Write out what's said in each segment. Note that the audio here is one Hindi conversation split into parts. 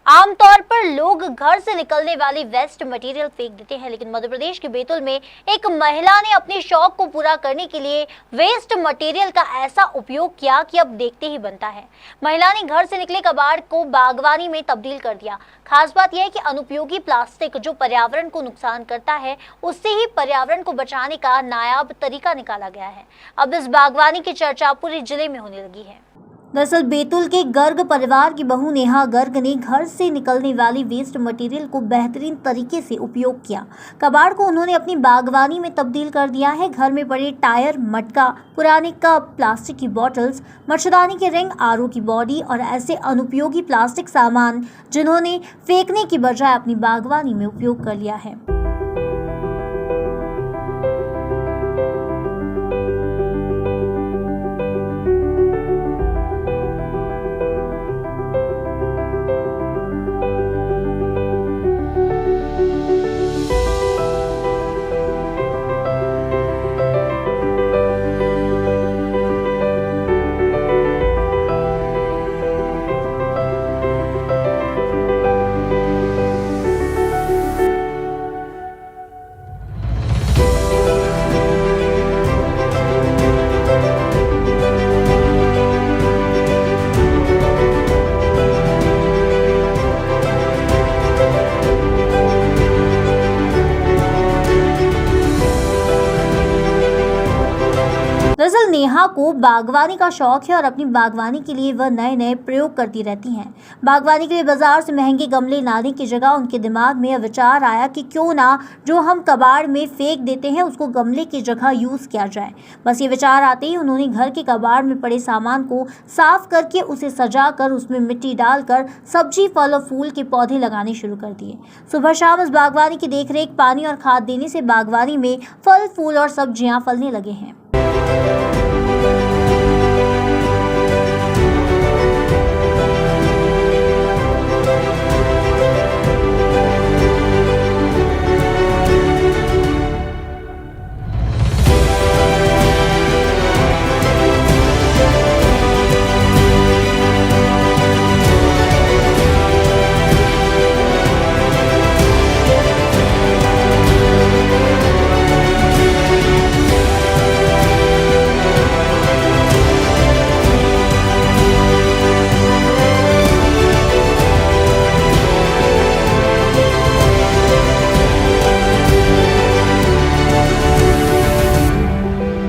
आमतौर पर लोग घर से निकलने वाली वेस्ट मटेरियल फेंक देते हैं, लेकिन मध्य प्रदेश के बैतूल में एक महिला ने अपने शौक को पूरा करने के लिए वेस्ट मटेरियल का ऐसा उपयोग किया कि अब देखते ही बनता है। महिला ने घर से निकले कबाड़ को बागवानी में तब्दील कर दिया। खास बात यह है कि अनुपयोगी प्लास्टिक जो पर्यावरण को नुकसान करता है, उससे ही पर्यावरण को बचाने का नायाब तरीका निकाला गया है। अब इस बागवानी की चर्चा पूरे जिले में होने लगी है। दरअसल बैतूल के गर्ग परिवार की बहू नेहा गर्ग ने घर से निकलने वाली वेस्ट मटेरियल को बेहतरीन तरीके से उपयोग किया। कबाड़ को उन्होंने अपनी बागवानी में तब्दील कर दिया है। घर में पड़े टायर, मटका, पुराने कप, प्लास्टिक की बॉटल्स, मच्छरदानी के रिंग, आरओ की बॉडी और ऐसे अनुपयोगी प्लास्टिक सामान जिन्होंने फेंकने की बजाय अपनी बागवानी में उपयोग कर लिया है। दरअसल नेहा को बागवानी का शौक है और अपनी बागवानी के लिए वह नए नए प्रयोग करती रहती हैं। बागवानी के लिए बाजार से महंगे गमले लाने की जगह उनके दिमाग में यह विचार आया कि क्यों ना जो हम कबाड़ में फेंक देते हैं उसको गमले की जगह यूज किया जाए। बस ये विचार आते ही उन्होंने घर के कबाड़ में पड़े सामान को साफ करके उसे सजाकर उसमें मिट्टी डालकर सब्जी, फल और फूल के पौधे लगाने शुरू कर दिए। सुबह शाम इस बागवानी की देखरेख, पानी और खाद देने से बागवानी में फल, फूल और सब्जियां फलने लगे हैं।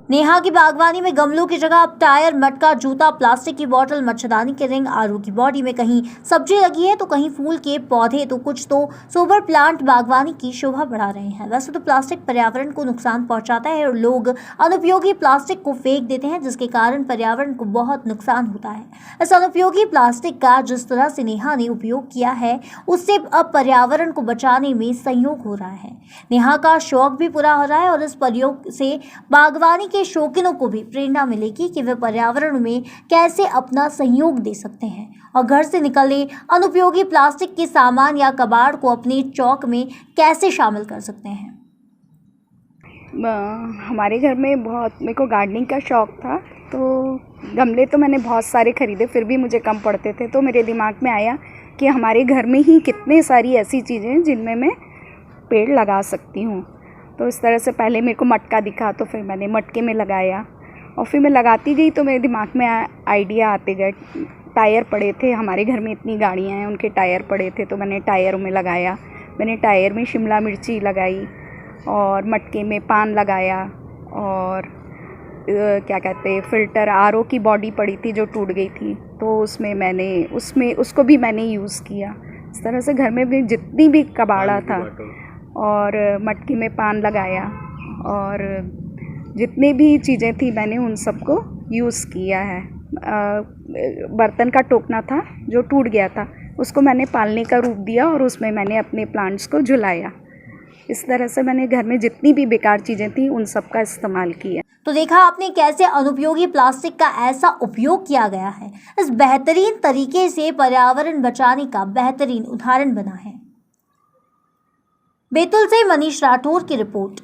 नेहा की बागवानी में गमलों की जगह अब टायर, मटका, जूता, प्लास्टिक की बोतल, मच्छरदानी के रिंग, आरू की बॉडी में कहीं सब्जी लगी है तो कहीं फूल के पौधे, तो कुछ तो सोबर प्लांट बागवानी की शोभा बढ़ा रहे हैं। वैसे तो प्लास्टिक पर्यावरण को नुकसान पहुंचाता है और लोग अनुपयोगी प्लास्टिक को फेंक देते हैं, जिसके कारण पर्यावरण को बहुत नुकसान होता है। इस अनुपयोगी प्लास्टिक का जिस तरह से नेहा ने उपयोग किया है, उससे अब पर्यावरण को बचाने में सहयोग हो रहा है। नेहा का शौक भी पूरा हो रहा है और इस प्रयोग से बागवानी के शौकीनों को भी प्रेरणा मिलेगी कि वे पर्यावरण में कैसे अपना सहयोग दे सकते हैं और घर से निकले अनुपयोगी प्लास्टिक के सामान या कबाड़ को अपने चौक में कैसे शामिल कर सकते हैं। हमारे घर में मेरे को गार्डनिंग का शौक था, तो गमले तो मैंने बहुत सारे खरीदे, फिर भी मुझे कम पड़ते थे। तो मेरे दिमाग में आया कि हमारे घर में ही कितने सारी ऐसी चीज़ें हैं जिनमें मैं पेड़ लगा सकती हूँ। तो इस तरह से पहले मेरे को मटका दिखा, तो फिर मैंने मटके में लगाया और फिर मैं लगाती गई तो मेरे दिमाग में आइडिया आते गए। टायर पड़े थे हमारे घर में, इतनी गाड़ियाँ हैं, उनके टायर पड़े थे तो मैंने टायरों में लगाया। मैंने टायर में शिमला मिर्ची लगाई और मटके में पान लगाया और क्या कहते हैं फ़िल्टर, आरओ की बॉडी पड़ी थी जो टूट गई थी, तो उसको भी मैंने यूज़ किया। इस तरह से घर में भी जितनी भी कबाड़ा था और मटके में पान लगाया और जितनी भी चीज़ें थी मैंने उन सबको यूज़ किया है। बर्तन का टोकना था जो टूट गया था, उसको मैंने पालने का रूप दिया और उसमें मैंने अपने प्लांट्स को झुलाया। इस तरह से मैंने घर में जितनी भी बेकार चीज़ें थी उन सब का इस्तेमाल किया। तो देखा आपने कैसे अनुपयोगी प्लास्टिक का ऐसा उपयोग किया गया है। इस बेहतरीन तरीके से पर्यावरण बचाने का बेहतरीन उदाहरण बना है। बैतूल से मनीष राठौर की रिपोर्ट।